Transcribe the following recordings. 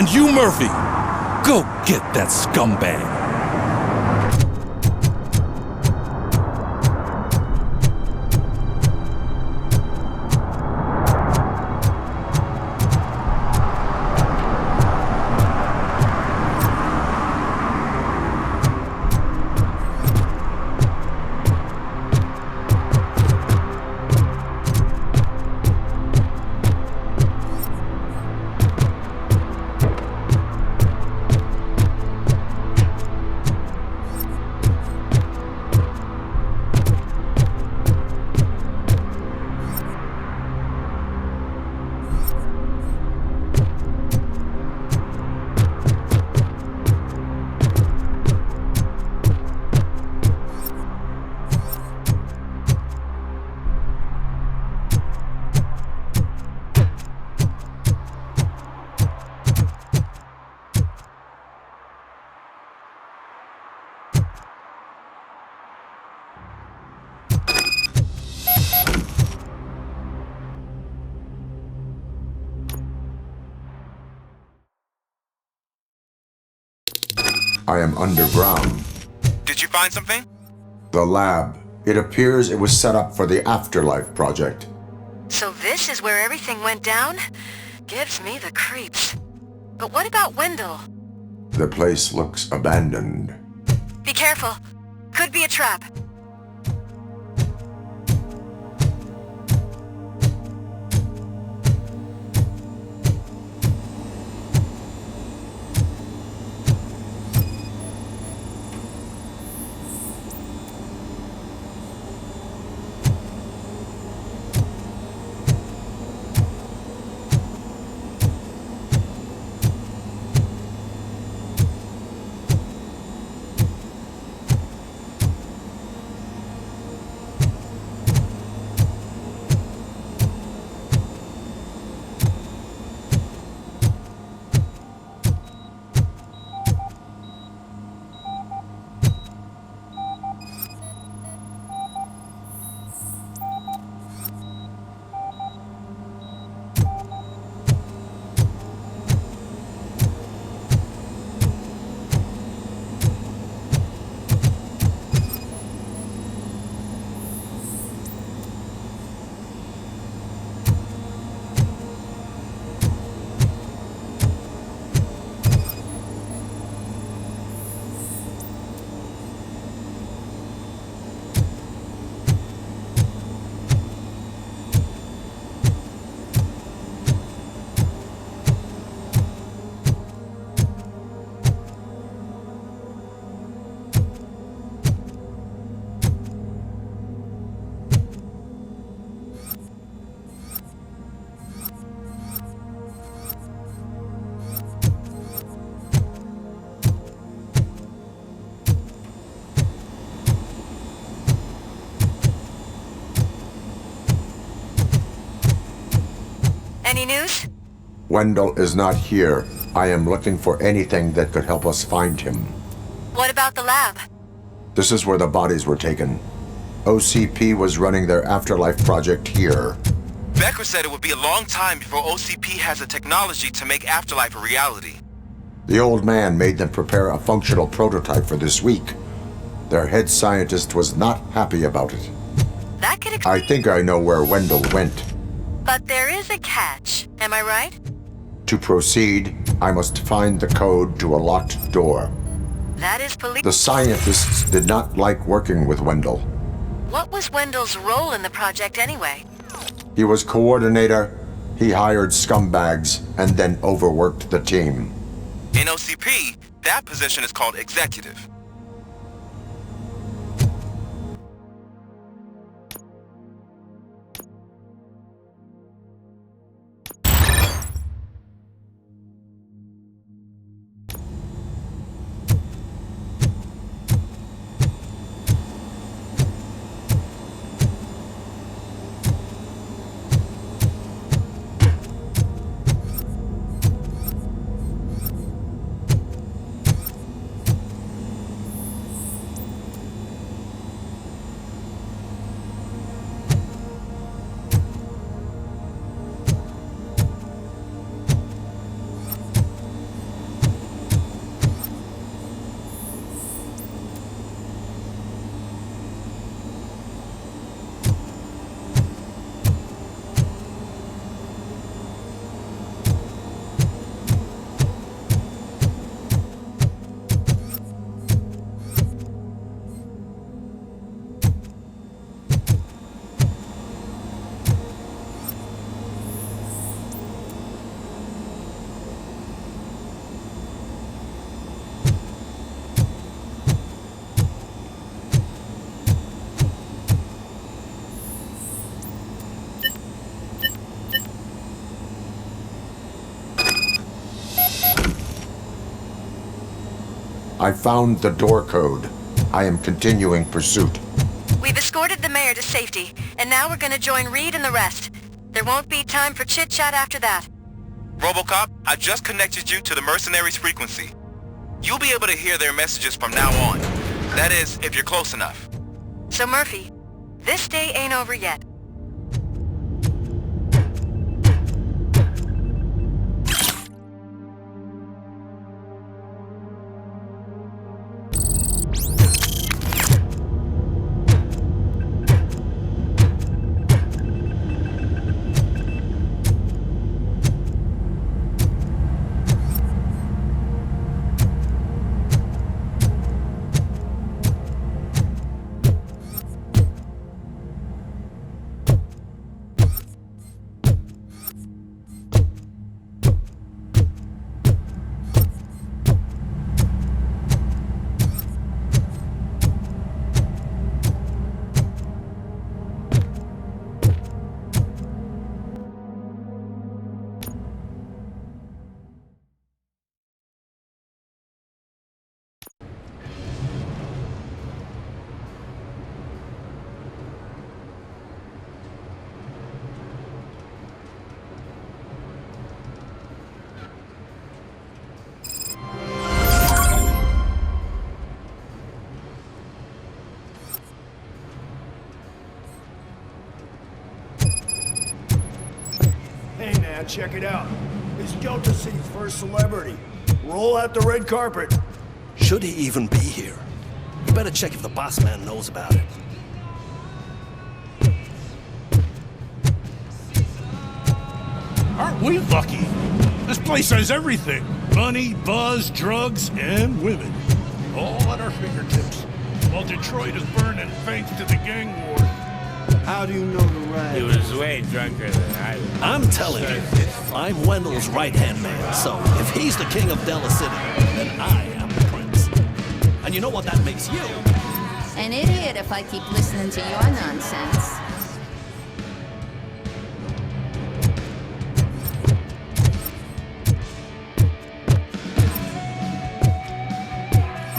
And you, Murphy, go get that scumbag. I am underground. Did you find something? The lab. It appears it was set up for the Afterlife project. So this is where everything went down? Gives me the creeps. But what about Wendell? The place looks abandoned. Be careful. Could be a trap. Any news? Wendell is not here. I am looking for anything that could help us find him. What about the lab? This is where the bodies were taken. OCP was running their Afterlife project here. Becker said it would be a long time before OCP has the technology to make Afterlife a reality. The old man made them prepare a functional prototype for this week. Their head scientist was not happy about it. That could I think I know where Wendell went. But there is a catch, am I right? To proceed, I must find the code to a locked door. That is police. The scientists did not like working with Wendell. What was Wendell's role in the project anyway? He was coordinator, he hired scumbags, and then overworked the team. In OCP, that position is called executive. I found the door code. I am continuing pursuit. We've escorted the mayor to safety, and now we're gonna join Reed and the rest. There won't be time for chit-chat after that. RoboCop, I just connected you to the mercenaries' frequency. You'll be able to hear their messages from now on. That is, if you're close enough. So Murphy, this day ain't over yet. Check it out. It's Delta City's first celebrity. Roll out the red carpet. Should he even be here? You better check if the boss man knows about it. Aren't we lucky? This place has everything. Money, buzz, drugs, and women. All at our fingertips. While Detroit is burning thanks to the gang war. How do you know the right? He was way drunker than I was. I'm telling you, I'm Wendell's right-hand man, so if he's the king of Della City, then I am the prince. And you know what that makes you? An idiot if I keep listening to your nonsense.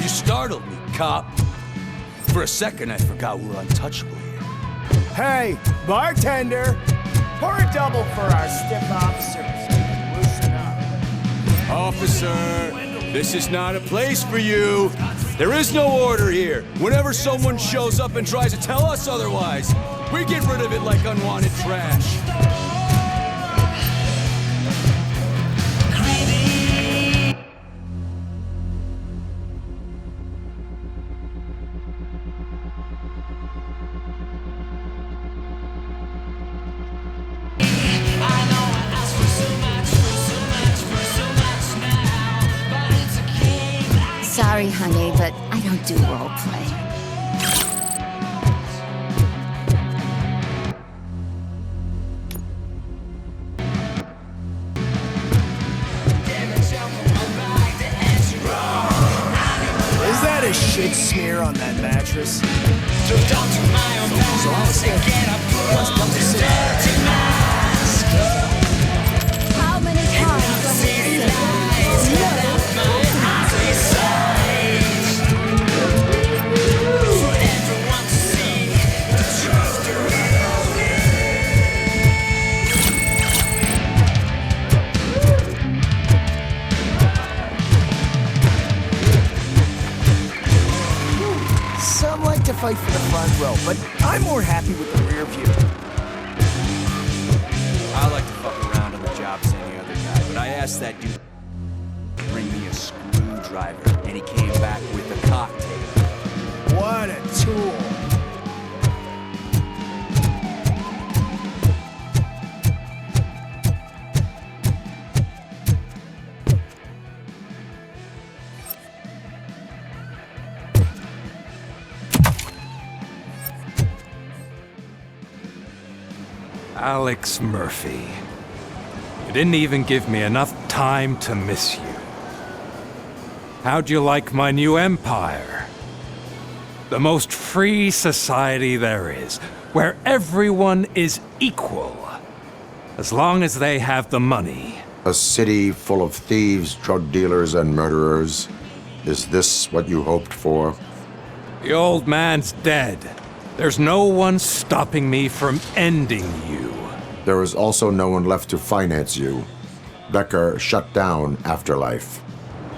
You startled me, cop. For a second, I forgot we're untouchable here. Hey, bartender! Pour a double for our stiff officer so he can loosen up. Officer, this is not a place for you. There is no order here. Whenever someone shows up and tries to tell us otherwise, we get rid of it like unwanted trash. Sorry, honey, but I don't do role play. Is that a shit smear on that mattress? So I said, let's come to sit. How many times was it Some like to fight for the front row, but I'm more happy with the rear view. I like to fuck around on the job as any other guy, but I asked that dude to bring me a screwdriver, and he came back with a cocktail. What a tool. Alex Murphy. You didn't even give me enough time to miss you. How'd you like my new empire? The most free society there is, where everyone is equal, as long as they have the money. A city full of thieves, drug dealers, and murderers. Is this what you hoped for? The old man's dead. There's no one stopping me from ending you. There is also no one left to finance you. Becker shut down Afterlife.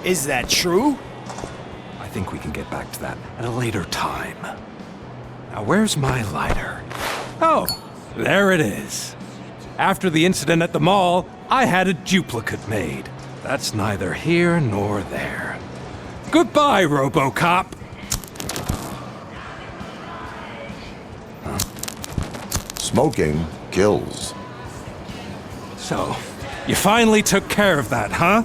Is that true? I think we can get back to that at a later time. Now, where's my lighter? Oh, there it is. After the incident at the mall, I had a duplicate made. That's neither here nor there. Goodbye, RoboCop! Smoking kills. So, you finally took care of that, huh?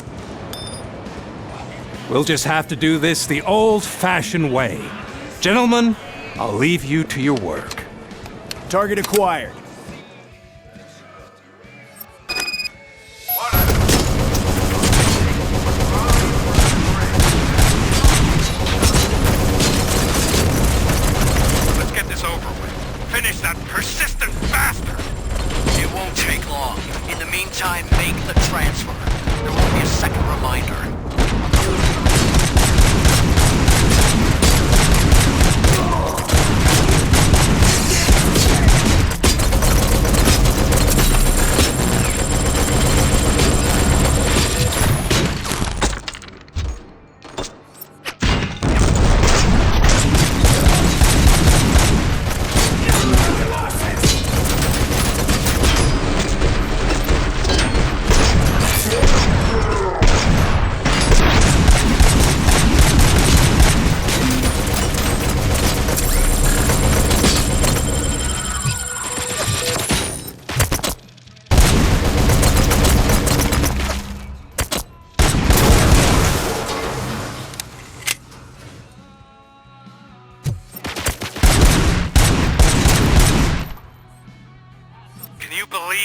We'll just have to do this the old-fashioned way. Gentlemen, I'll leave you to your work. Target acquired. Let's get this over with. Finish that persistent bastard! It won't take long. In the meantime, make the transfer. There won't be a second reminder.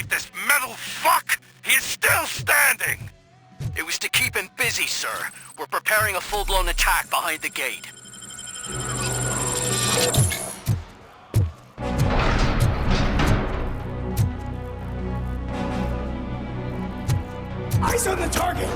This metal fuck! He is still standing! It was to keep him busy, sir. We're preparing a full-blown attack behind the gate. Eyes on the target!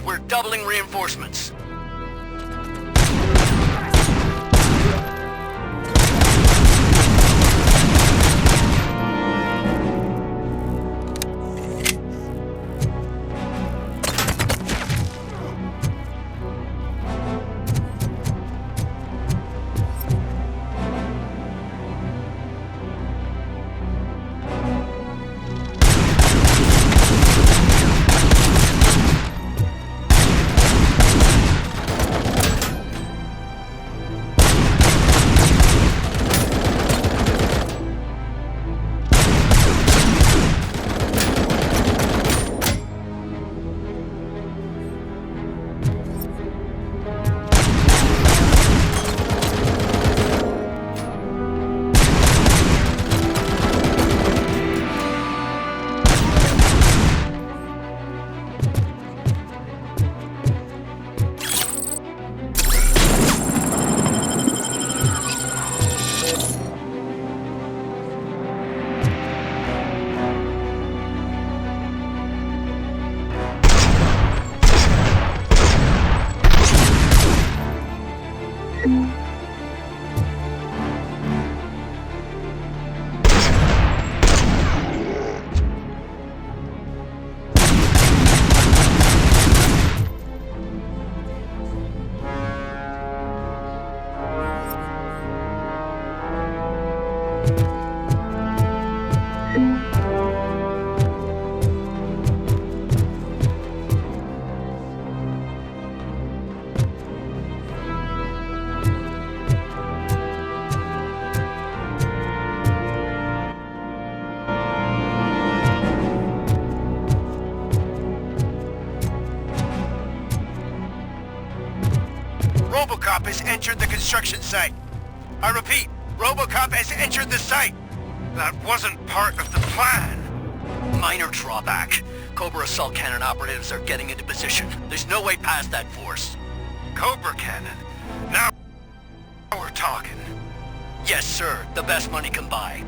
We're doubling reinforcements. RoboCop has entered the construction site. I repeat, RoboCop has entered the site. That wasn't part of the plan. Minor drawback. Cobra assault cannon operatives are getting into position. There's no way past that force. Cobra cannon? Now we're talking. Yes, sir. The best money can buy.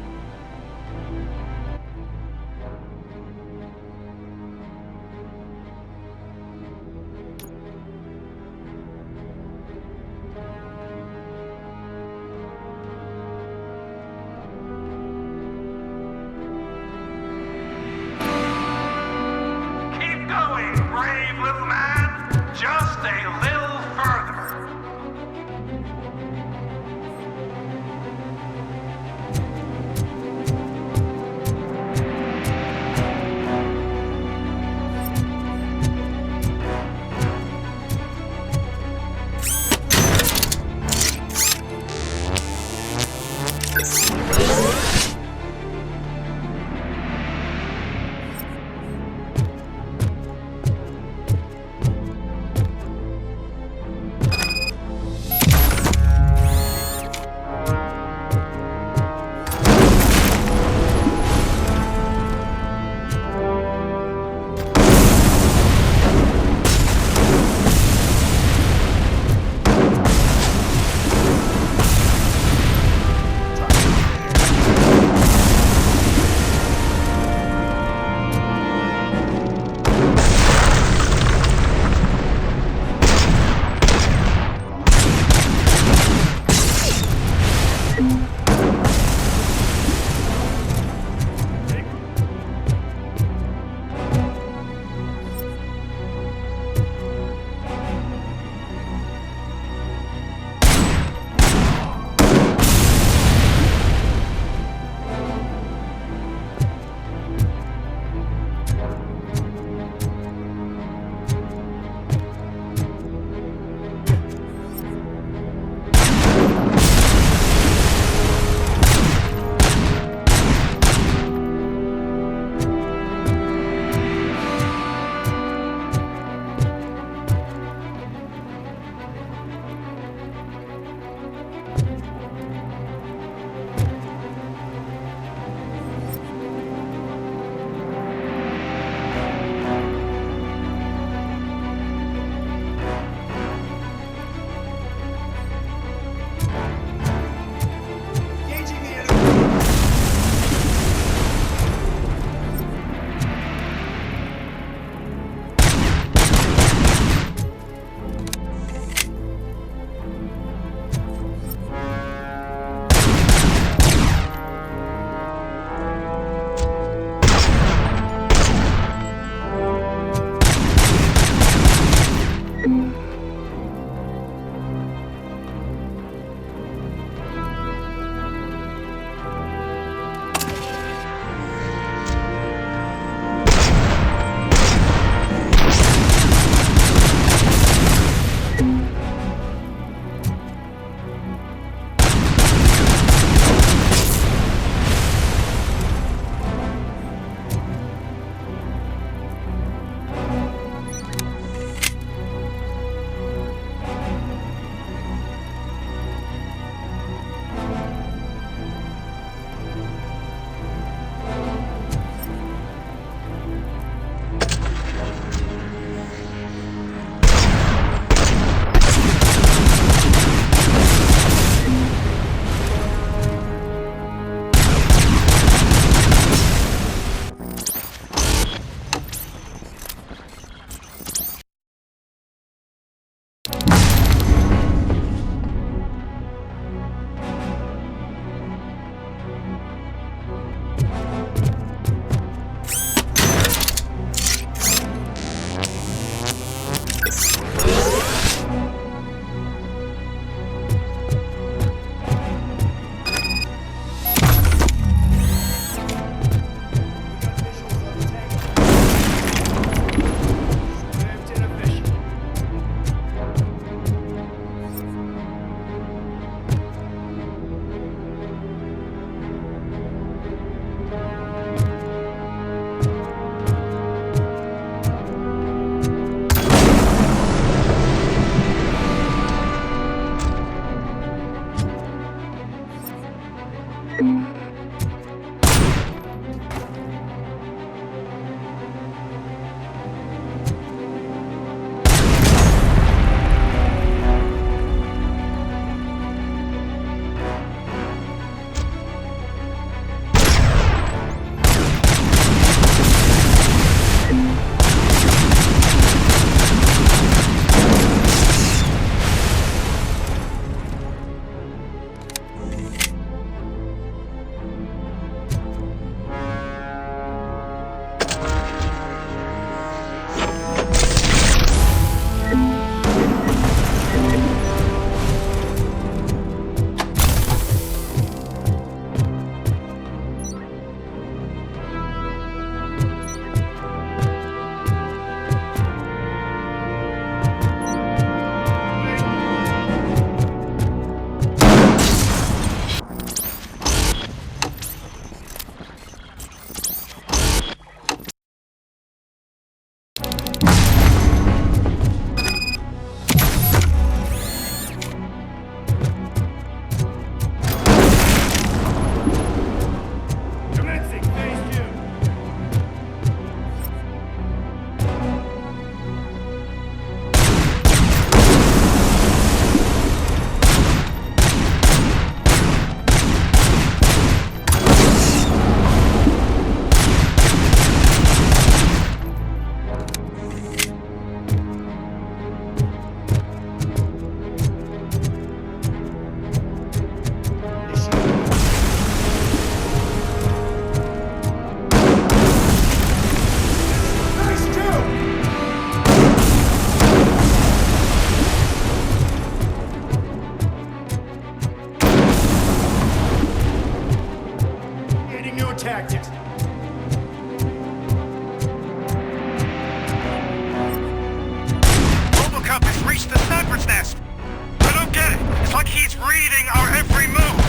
like he's reading our every move.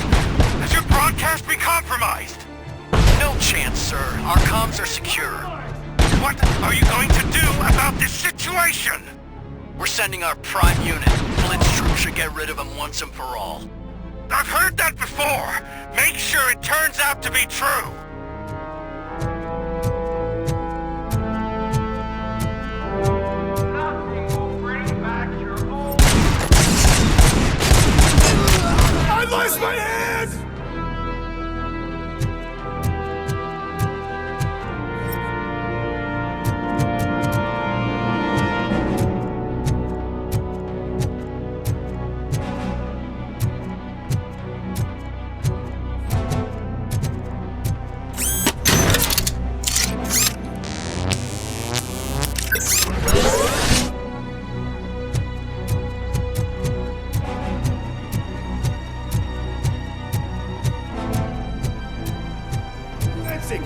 Has your broadcast been compromised? No chance, sir. Our comms are secure. What are you going to do about this situation? We're sending our prime unit. Flint's troops should get rid of him once and for all. I've heard that before. Make sure it turns out to be true. Nothing will bring back your old... I lost my hand!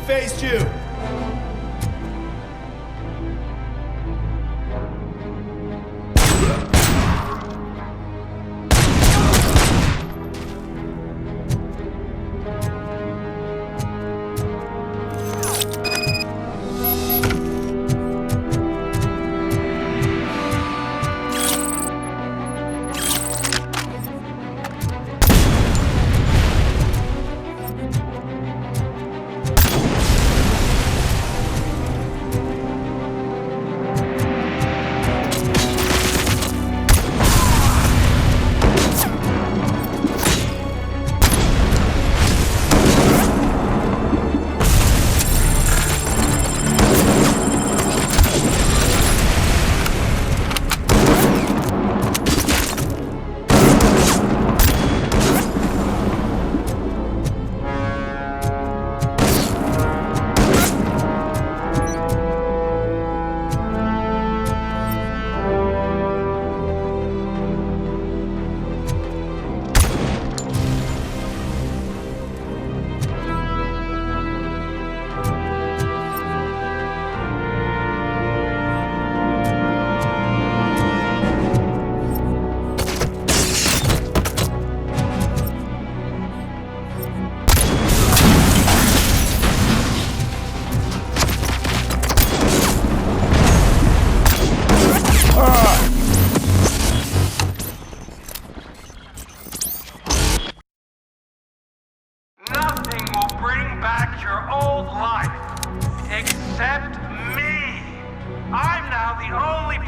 Faced you!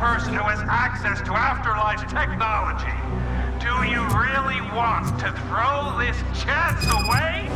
person who has access to afterlife technology. Do you really want to throw this chance away?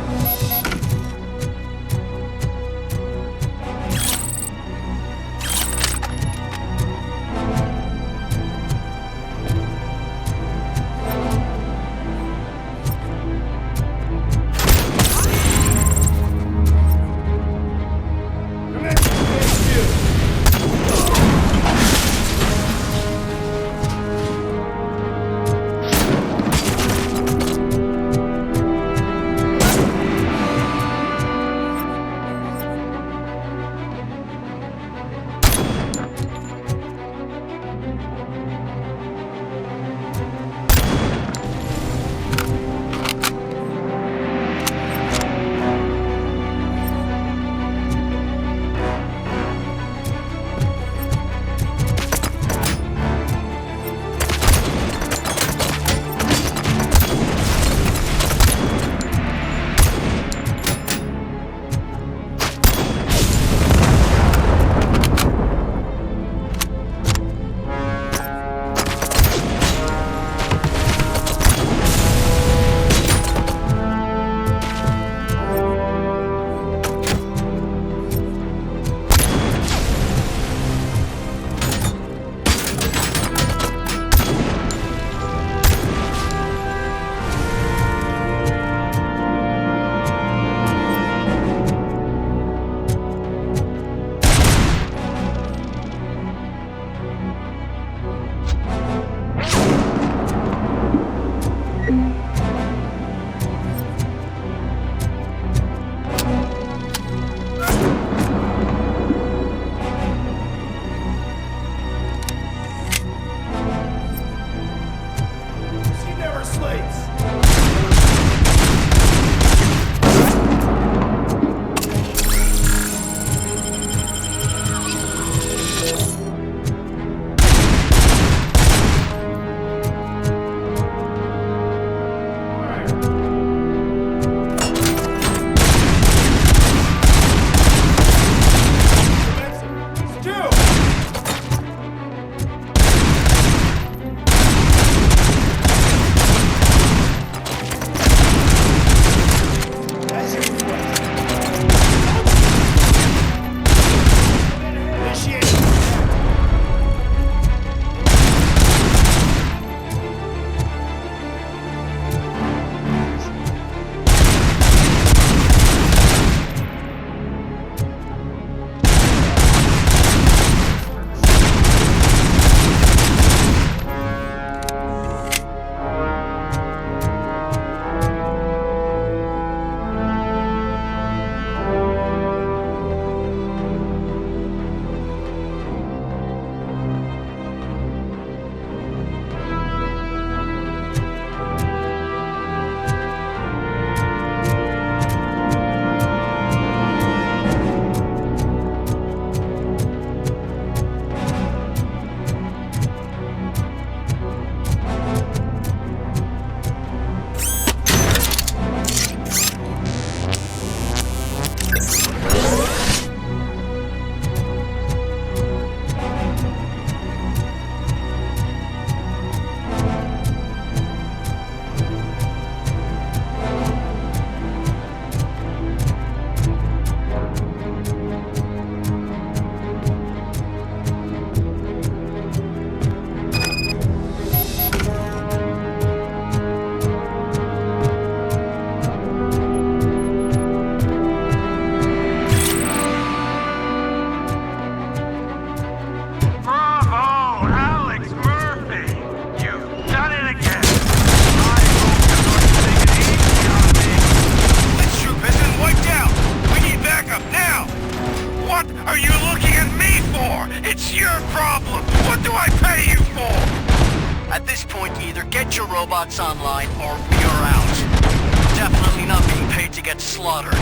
That's your problem! What do I pay you for? At this point, you either get your robots online or you're out. Definitely not being paid to get slaughtered.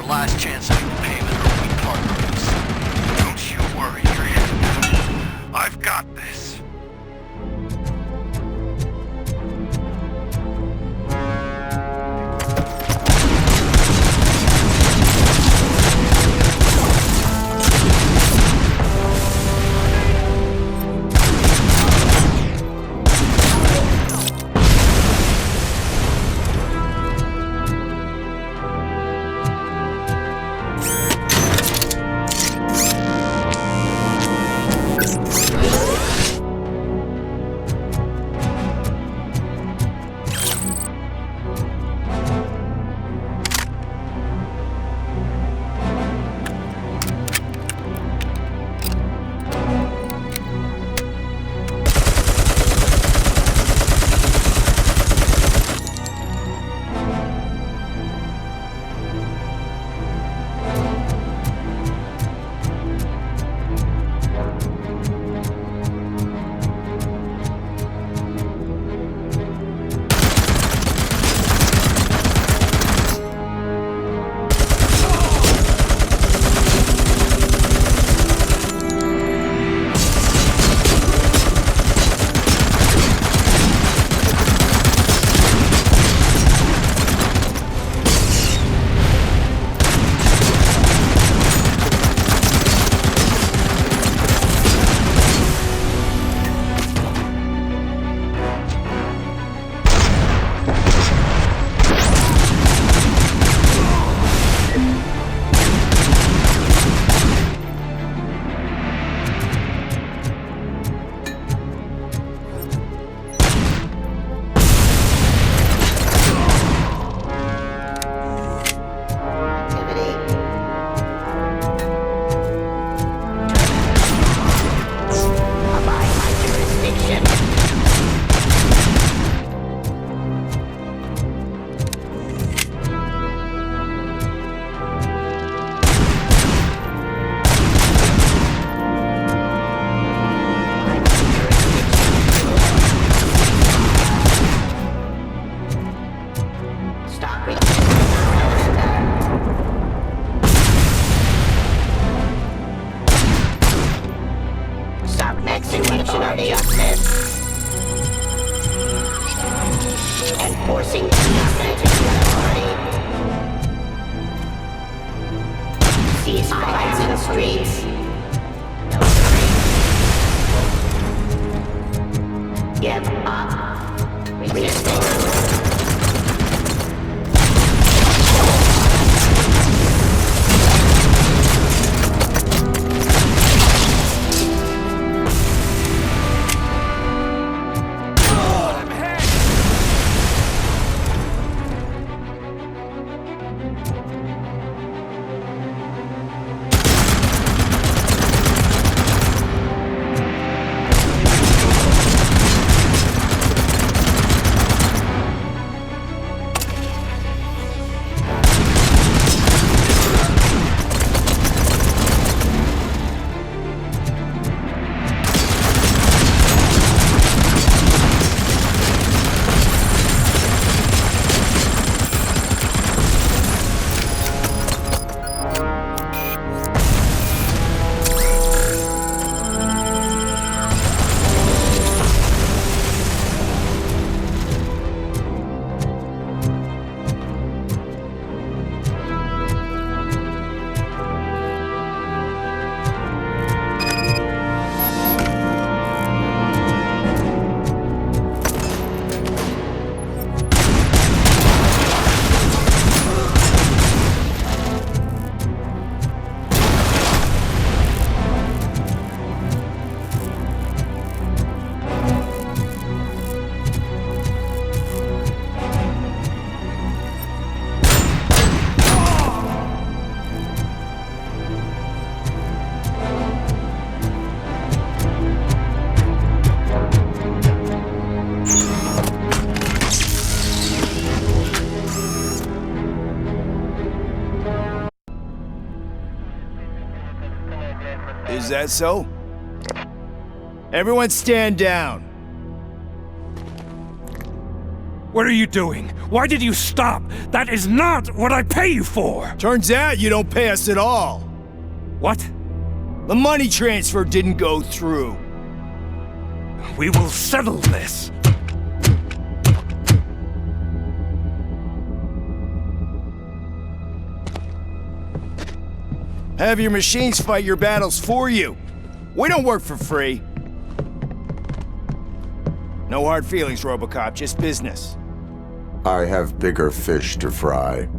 last chance at payment or we part ways. Don't you worry your head. I've got this. These fights in the streets. Give up. Resist. Is that so? Everyone stand down. What are you doing? Why did you stop? That is not what I pay you for! Turns out you don't pay us at all. What? The money transfer didn't go through. We will settle this. Have your machines fight your battles for you. We don't work for free. No hard feelings, RoboCop, just business. I have bigger fish to fry.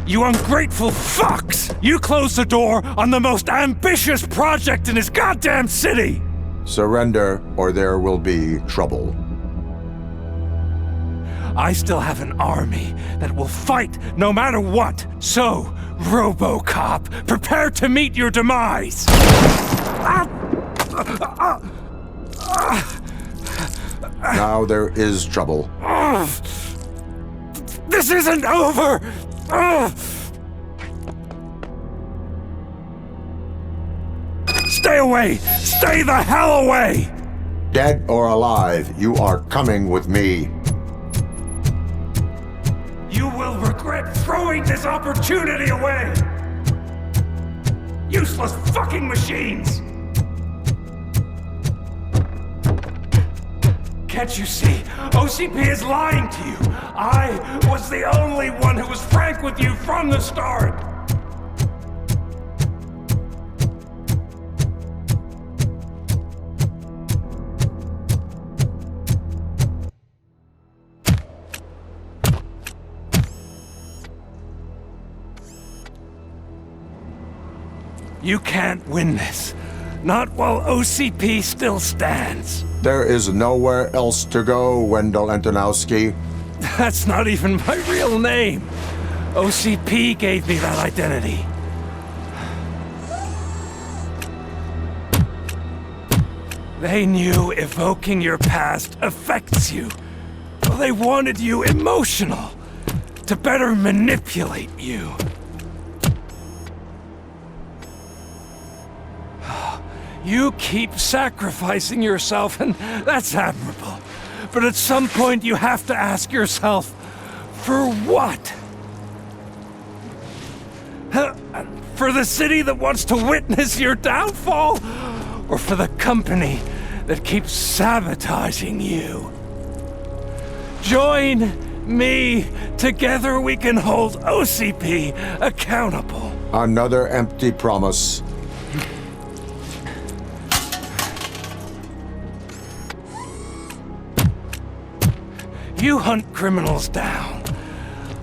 You ungrateful fucks! You closed the door on the most ambitious project in this goddamn city! Surrender, or there will be trouble. I still have an army that will fight no matter what. So, RoboCop, prepare to meet your demise! Now there is trouble. This isn't over! Stay away! Stay the hell away! Dead or alive, you are coming with me. You will regret throwing this opportunity away! Useless fucking machines! Can't you see? OCP is lying to you! I was the only one who was frank with you from the start! You can't win this. Not while OCP still stands. There is nowhere else to go, Wendell Antonowski. That's not even my real name. OCP gave me that identity. They knew evoking your past affects you. They wanted you emotional, to better manipulate you. You keep sacrificing yourself, and that's admirable. But at some point you have to ask yourself, for what? For the city that wants to witness your downfall? Or for the company that keeps sabotaging you? Join me, together we can hold OCP accountable. Another empty promise. You hunt criminals down.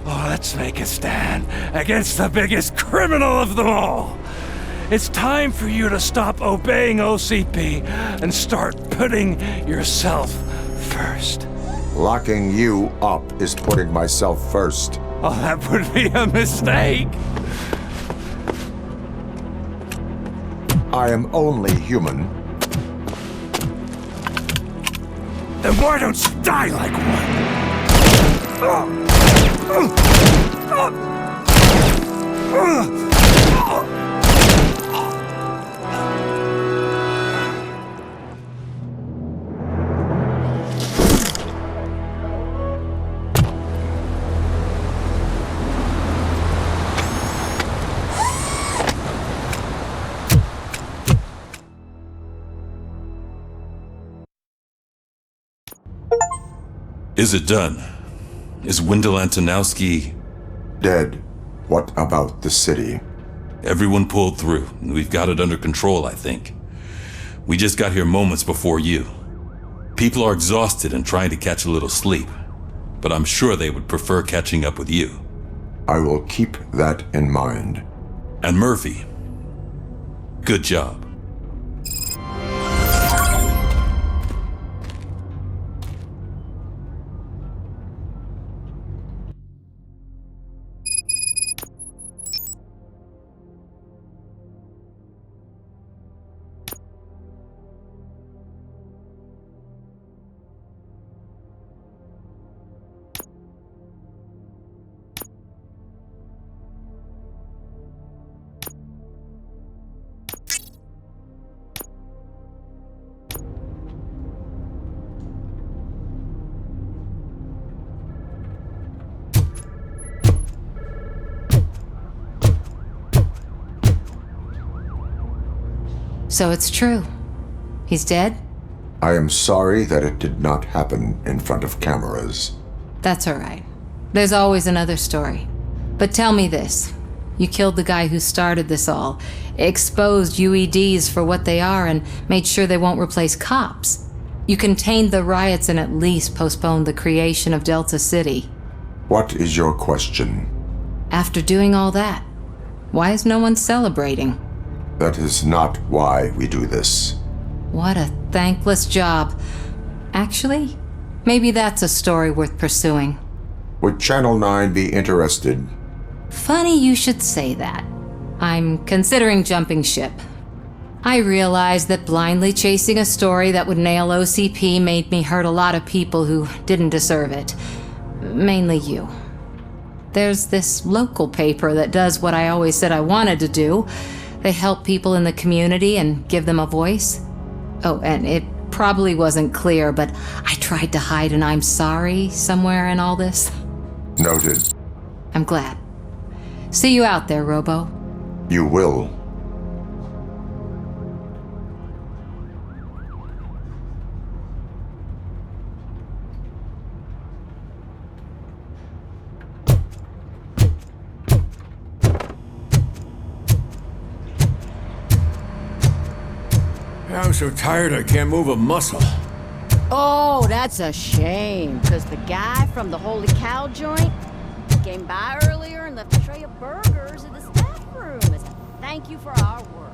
Oh, let's make a stand against the biggest criminal of them all. It's time for you to stop obeying OCP and start putting yourself first. Locking you up is putting myself first. Oh, that would be a mistake. I am only human. Then why don't you die like one? Is it done? Is Wendell Antonowski... dead? What about the city? Everyone pulled through. We've got it under control, I think. We just got here moments before you. People are exhausted and trying to catch a little sleep, but I'm sure they would prefer catching up with you. I will keep that in mind. And Murphy, good job. So it's true. He's dead? I am sorry that it did not happen in front of cameras. That's all right. There's always another story. But tell me this. You killed the guy who started this all, exposed UEDs for what they are, and made sure they won't replace cops. You contained the riots and at least postponed the creation of Delta City. What is your question? After doing all that, why is no one celebrating? That is not why we do this. What a thankless job. Actually, maybe that's a story worth pursuing. Would Channel 9 be interested? Funny you should say that. I'm considering jumping ship. I realized that blindly chasing a story that would nail OCP made me hurt a lot of people who didn't deserve it. Mainly you. There's this local paper that does what I always said I wanted to do. They help people in the community and give them a voice. Oh, and it probably wasn't clear, but I tried to hide an I'm sorry somewhere in all this. Noted. I'm glad. See you out there, Robo. You will. I'm so tired I can't move a muscle. Oh, that's a shame, because the guy from the Holy Cow joint came by earlier and left a tray of burgers in the staff room as a thank you for our work.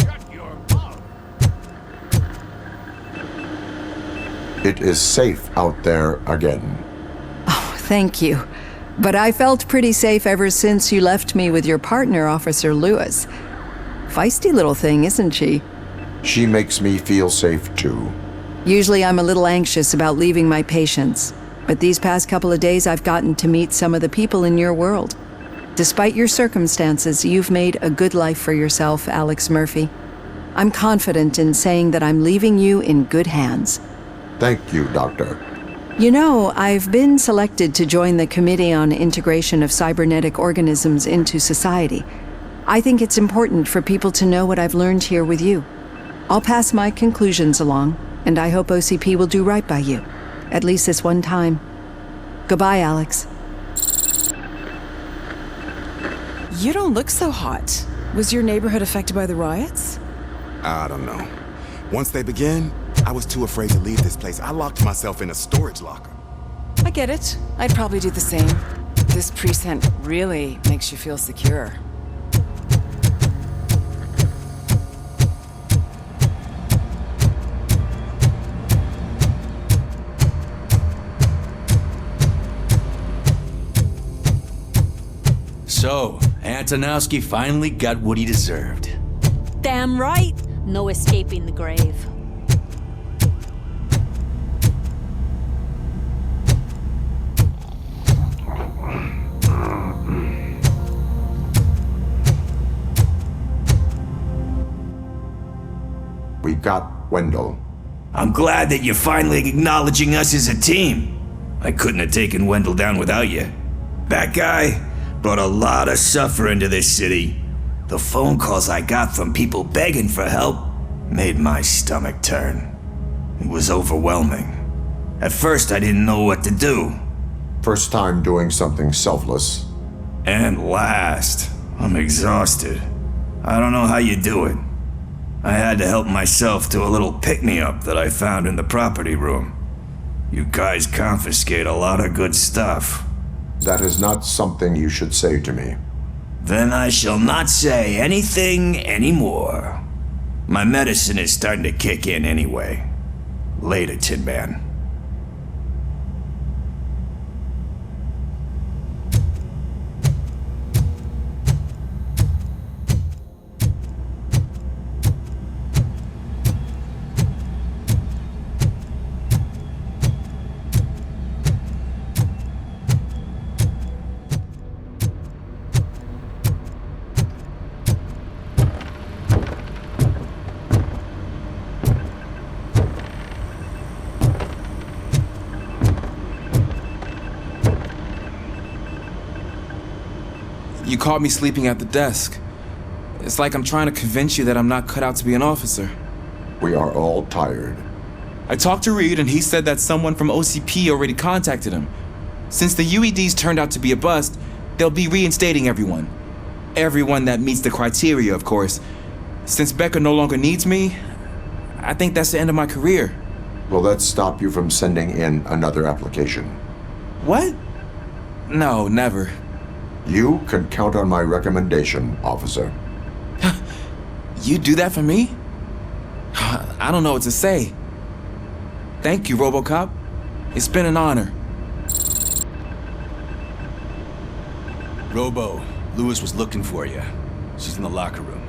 Shut your mouth. It is safe out there again. Oh, thank you. But I felt pretty safe ever since you left me with your partner, Officer Lewis. Feisty little thing, isn't she? She makes me feel safe too. Usually I'm a little anxious about leaving my patients, but these past couple of days I've gotten to meet some of the people in your world. Despite your circumstances, you've made a good life for yourself, Alex Murphy. I'm confident in saying that I'm leaving you in good hands. Thank you, Doctor. You know, I've been selected to join the Committee on Integration of Cybernetic Organisms into Society. I think it's important for people to know what I've learned here with you. I'll pass my conclusions along, and I hope OCP will do right by you. At least this one time. Goodbye, Alex. You don't look so hot. Was your neighborhood affected by the riots? I don't know. Once they began, I was too afraid to leave this place. I locked myself in a storage locker. I get it. I'd probably do the same. This precinct really makes you feel secure. So, Antonowski finally got what he deserved. Damn right. No escaping the grave. We got Wendell. I'm glad that you're finally acknowledging us as a team. I couldn't have taken Wendell down without you. That guy brought a lot of suffering to this city. The phone calls I got from people begging for help made my stomach turn. It was overwhelming. At first, I didn't know what to do. First time doing something selfless. And last, I'm exhausted. I don't know how you do it. I had to help myself to a little pick-me-up that I found in the property room. You guys confiscate a lot of good stuff. That is not something you should say to me. Then I shall not say anything anymore. My medicine is starting to kick in anyway. Later, Tin Man. You caught me sleeping at the desk. It's like I'm trying to convince you that I'm not cut out to be an officer. We are all tired. I talked to Reed and he said that someone from OCP already contacted him. Since the UEDs turned out to be a bust, they'll be reinstating everyone. Everyone that meets the criteria, of course. Since Becca no longer needs me, I think that's the end of my career. Will that stop you from sending in another application? What? No, never. You can count on my recommendation, officer. You do that for me? I don't know what to say. Thank you, RoboCop. It's been an honor. Robo, Lewis was looking for you. She's in the locker room.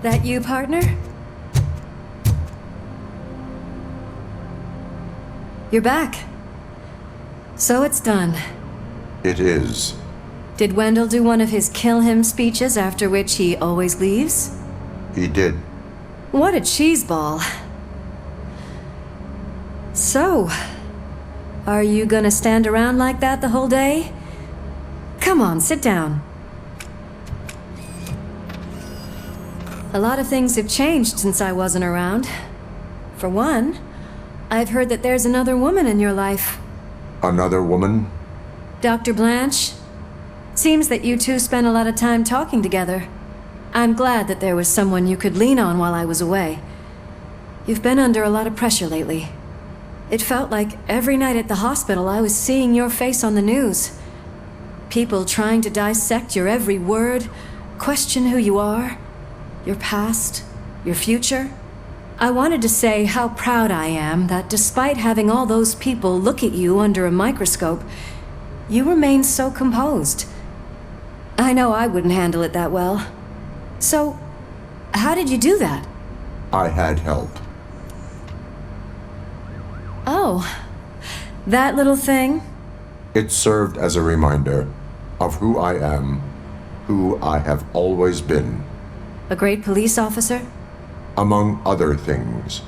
That you, partner? You're back. So it's done. It is. Did Wendell do one of his kill him speeches after which he always leaves? He did. What a cheeseball. So, are you gonna stand around like that the whole day? Come on, sit down. A lot of things have changed since I wasn't around. For one, I've heard that there's another woman in your life. Another woman? Dr. Blanche? Seems that you two spent a lot of time talking together. I'm glad that there was someone you could lean on while I was away. You've been under a lot of pressure lately. It felt like every night at the hospital I was seeing your face on the news. People trying to dissect your every word, question who you are, your past, your future. I wanted to say how proud I am that despite having all those people look at you under a microscope, you remain so composed. I know I wouldn't handle it that well. So, how did you do that? I had help. Oh, that little thing? It served as a reminder of who I am, who I have always been. A great police officer? Among other things.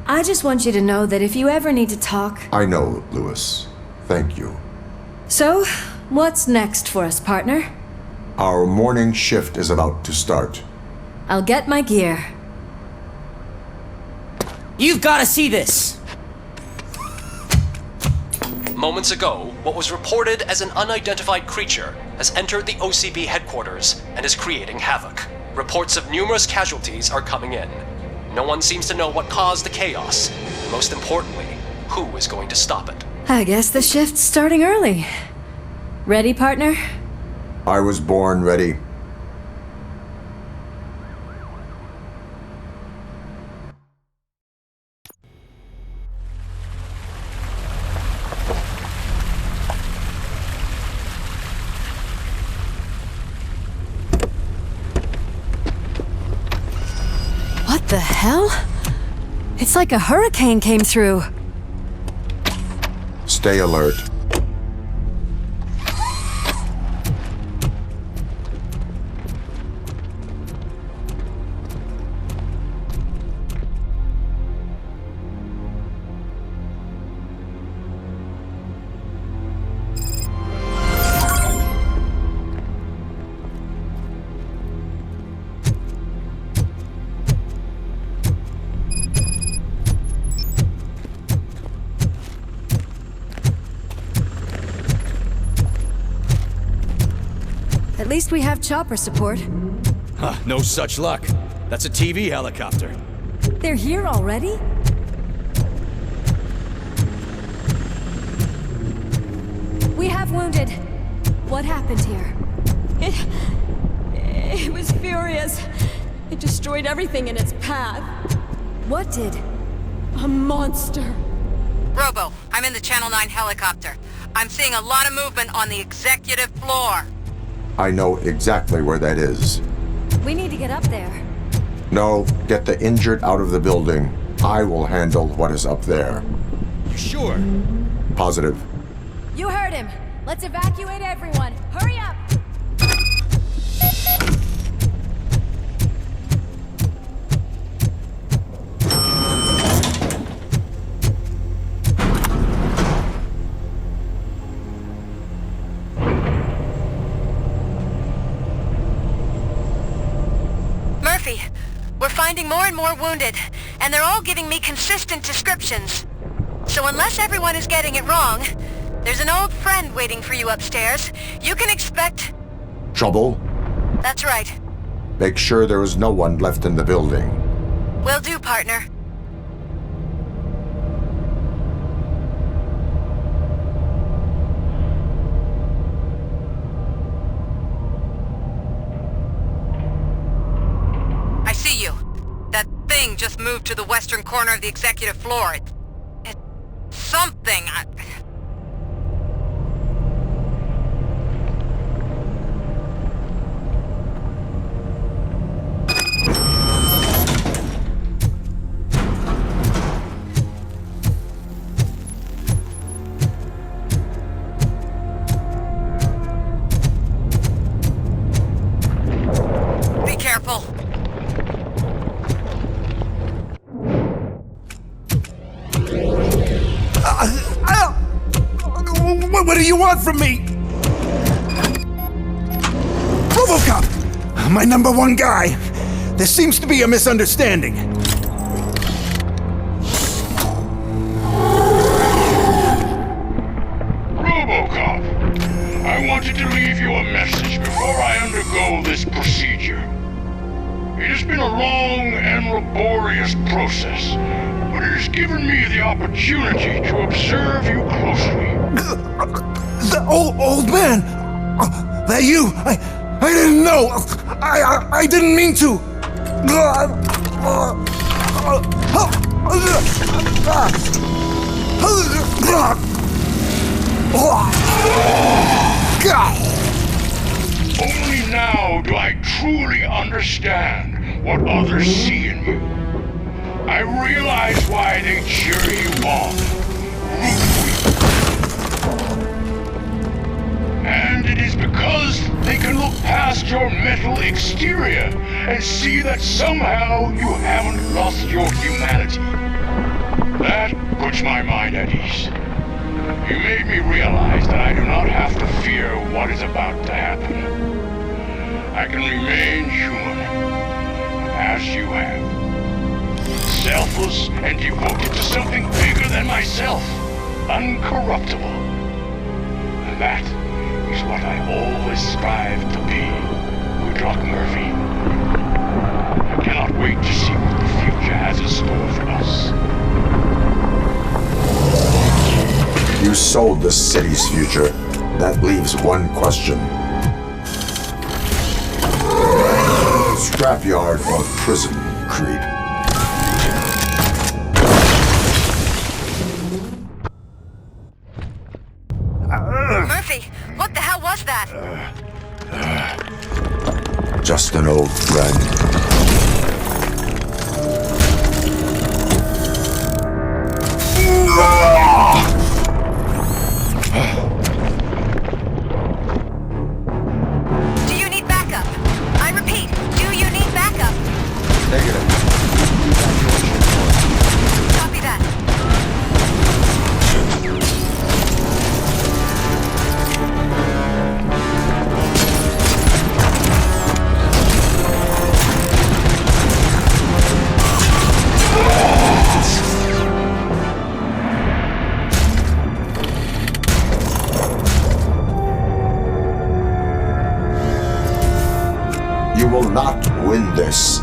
I just want you to know that if you ever need to talk... I know, Lewis. Thank you. So, what's next for us, partner? Our morning shift is about to start. I'll get my gear. You've got to see this! Moments ago, what was reported as an unidentified creature has entered the OCB headquarters and is creating havoc. Reports of numerous casualties are coming in. No one seems to know what caused the chaos. And most importantly, who is going to stop it. I guess the shift's starting early. Ready, partner? I was born ready. What the hell? It's like a hurricane came through. Stay alert. At least we have chopper support. Huh, no such luck. That's a TV helicopter. They're here already? We have wounded. What happened here? It was furious. It destroyed everything in its path. What did? A monster. Robo, I'm in the Channel 9 helicopter. I'm seeing a lot of movement on the executive floor. I know exactly where that is. We need to get up there. No, get the injured out of the building. I will handle what is up there. You sure? Positive. You heard him. Let's evacuate everyone. Hurry up! We're finding more and more wounded, and they're all giving me consistent descriptions. So unless everyone is getting it wrong, there's an old friend waiting for you upstairs. You can expect... Trouble? That's right. Make sure there is no one left in the building. Will do, partner. Just moved to the western corner of the executive floor. It's something. Be careful. What do you want from me? RoboCop! My number one guy. There seems to be a misunderstanding. RoboCop, I wanted to leave you a message before I undergo this procedure. It has been a long and laborious process, but it has given me the opportunity to observe you closely. The old man! That you? I didn't know! I didn't mean to! Only now do I truly understand what others see in you. I realize why they cheer you on, root for you. And it is because they can look past your metal exterior and see that somehow you haven't lost your humanity. That puts my mind at ease. You made me realize that I do not have to fear what is about to happen. I can remain human, as you have. Selfless and devoted to something bigger than myself. Uncorruptible. And that is what I always strive to be, Woodrock Murphy. I cannot wait to see what the future has in store for us. You sold the city's future. That leaves one question. Scrapyard or prison, Creed? Murphy, what the hell was that? Just an old friend. Do you need backup? I repeat, do you need backup? Negative. Copy that. You will not win this.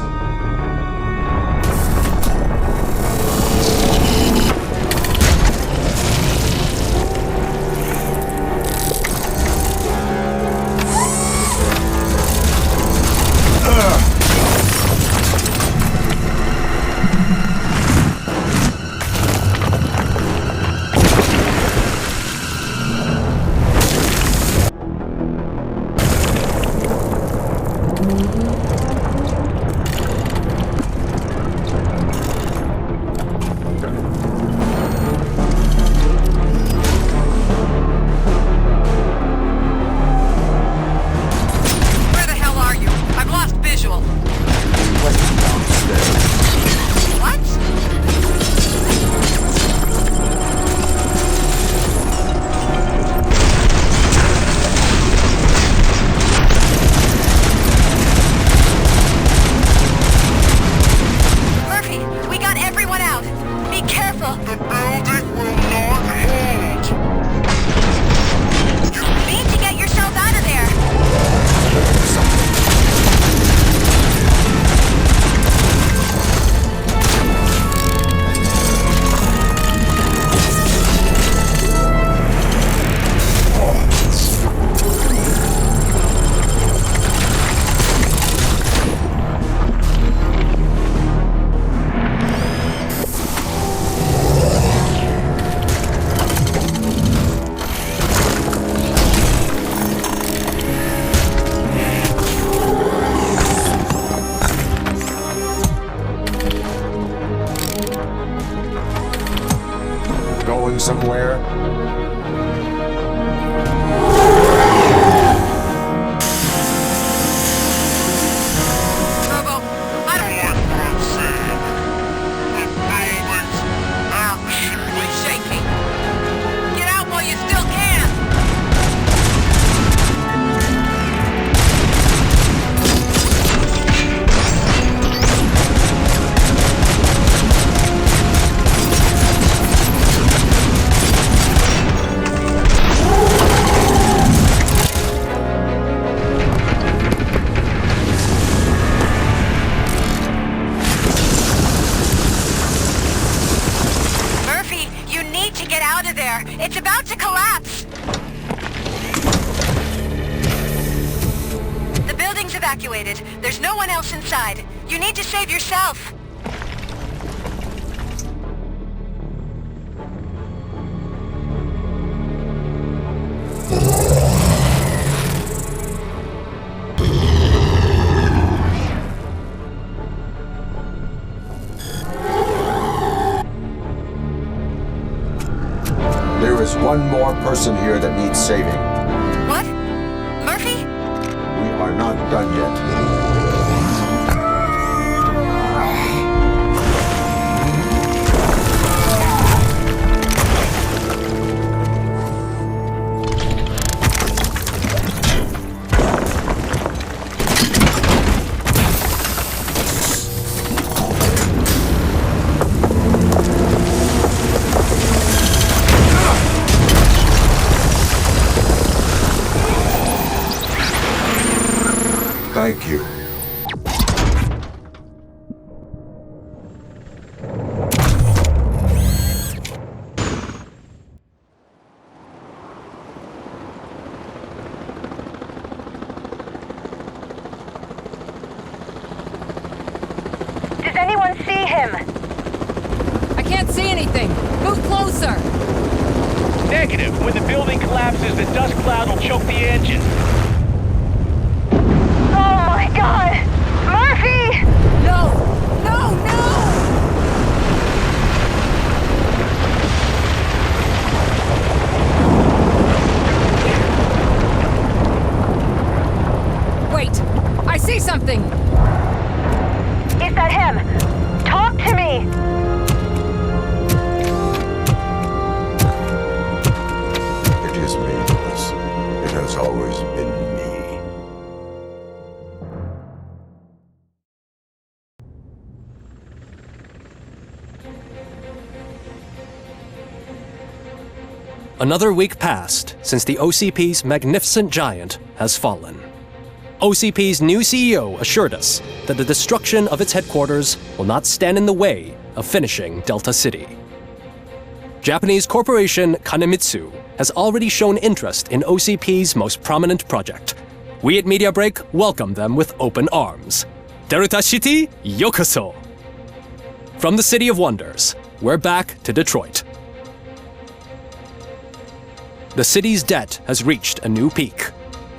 Somewhere. It's about to collapse! The building's evacuated. There's no one else inside. You need to save yourself. There is one more person here that needs saving. What? not done yet. Thank you. Does anyone see him? I can't see anything. Move closer. Negative. When the building collapses, the dust cloud will choke the engine. Oh my God! Murphy! No! No, no! Wait! I see something! Is that him? Talk to me! It is me, Louis. It has always been me. Another week passed since the OCP's magnificent giant has fallen. OCP's new CEO assured us that the destruction of its headquarters will not stand in the way of finishing Delta City. Japanese corporation Kanemitsu has already shown interest in OCP's most prominent project. We at Media Break welcome them with open arms. Delta City, yokoso! From the City of Wonders, we're back to Detroit. The city's debt has reached a new peak.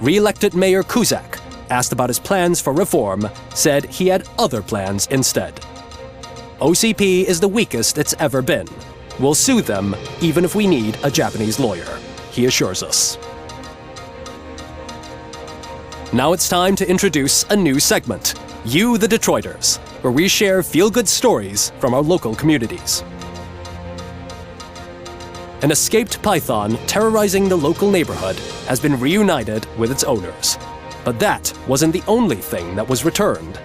Re-elected Mayor Cusack, asked about his plans for reform, said he had other plans instead. OCP is the weakest it's ever been. We'll sue them even if we need a Japanese lawyer, he assures us. Now it's time to introduce a new segment, You the Detroiters, where we share feel-good stories from our local communities. An escaped python terrorizing the local neighborhood has been reunited with its owners. But that wasn't the only thing that was returned.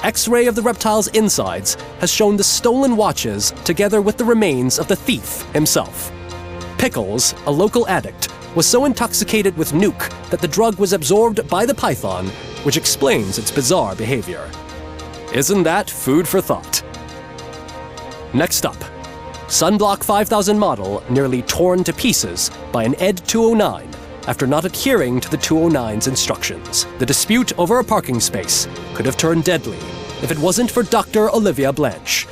X-ray of the reptile's insides has shown the stolen watches together with the remains of the thief himself. Pickles, a local addict, was so intoxicated with nuke that the drug was absorbed by the python, which explains its bizarre behavior. Isn't that food for thought? Next up, Sunblock 5000 model nearly torn to pieces by an ED 209 after not adhering to the 209's instructions. The dispute over a parking space could have turned deadly if it wasn't for Dr. Olivia Blanche,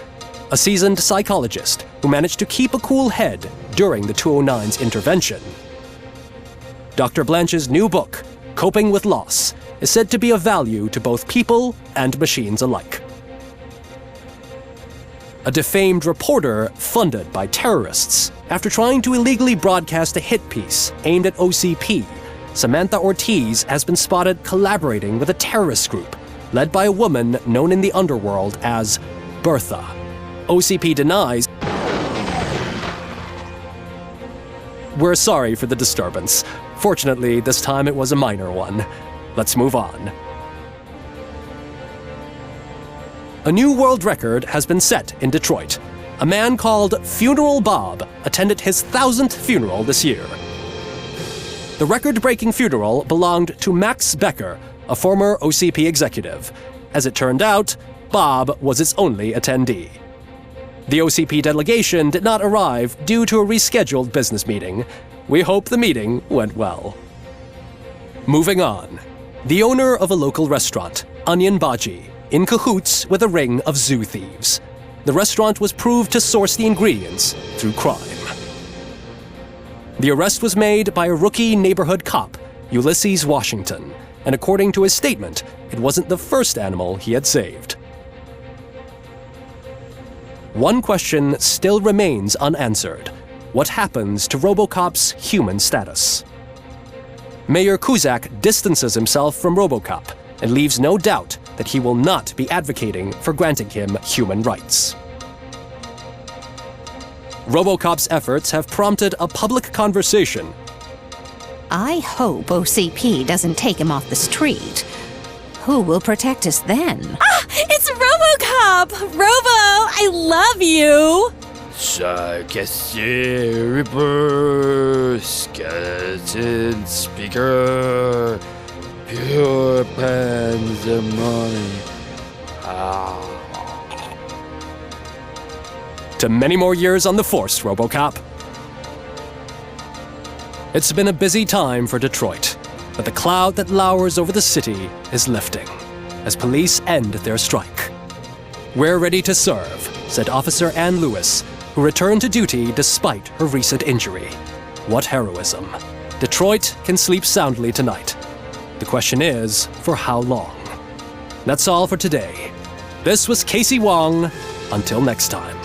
a seasoned psychologist who managed to keep a cool head during the 209's intervention. Dr. Blanche's new book, Coping with Loss, is said to be of value to both people and machines alike. A defamed reporter funded by terrorists. After trying to illegally broadcast a hit piece aimed at OCP, Samantha Ortiz has been spotted collaborating with a terrorist group led by a woman known in the underworld as Bertha. OCP denies. We're sorry for the disturbance. Fortunately, this time it was a minor one. Let's move on. A new world record has been set in Detroit. A man called Funeral Bob attended his 1000th funeral this year. The record-breaking funeral belonged to Max Becker, a former OCP executive. As it turned out, Bob was its only attendee. The OCP delegation did not arrive due to a rescheduled business meeting. We hope the meeting went well. Moving on. The owner of a local restaurant, Onion Baji, in cahoots with a ring of zoo thieves. The restaurant was proved to source the ingredients through crime. The arrest was made by a rookie neighborhood cop, Ulysses Washington, and according to his statement, it wasn't the first animal he had saved. One question still remains unanswered. What happens to RoboCop's human status? Mayor Cusack distances himself from RoboCop and leaves no doubt that he will not be advocating for granting him human rights. RoboCop's efforts have prompted a public conversation. I hope OCP doesn't take him off the street. Who will protect us then? Ah! It's RoboCop! Robo, I love you! Cassier, Reaper, Skeleton, Speaker, Pure Pandemonium. To many more years on the force, RoboCop. It's been a busy time for Detroit, but the cloud that lowers over the city is lifting as police end their strike. We're ready to serve, said Officer Ann Lewis, who returned to duty despite her recent injury. What heroism. Detroit can sleep soundly tonight. The question is, for how long? That's all for today. This was Casey Wong. Until next time.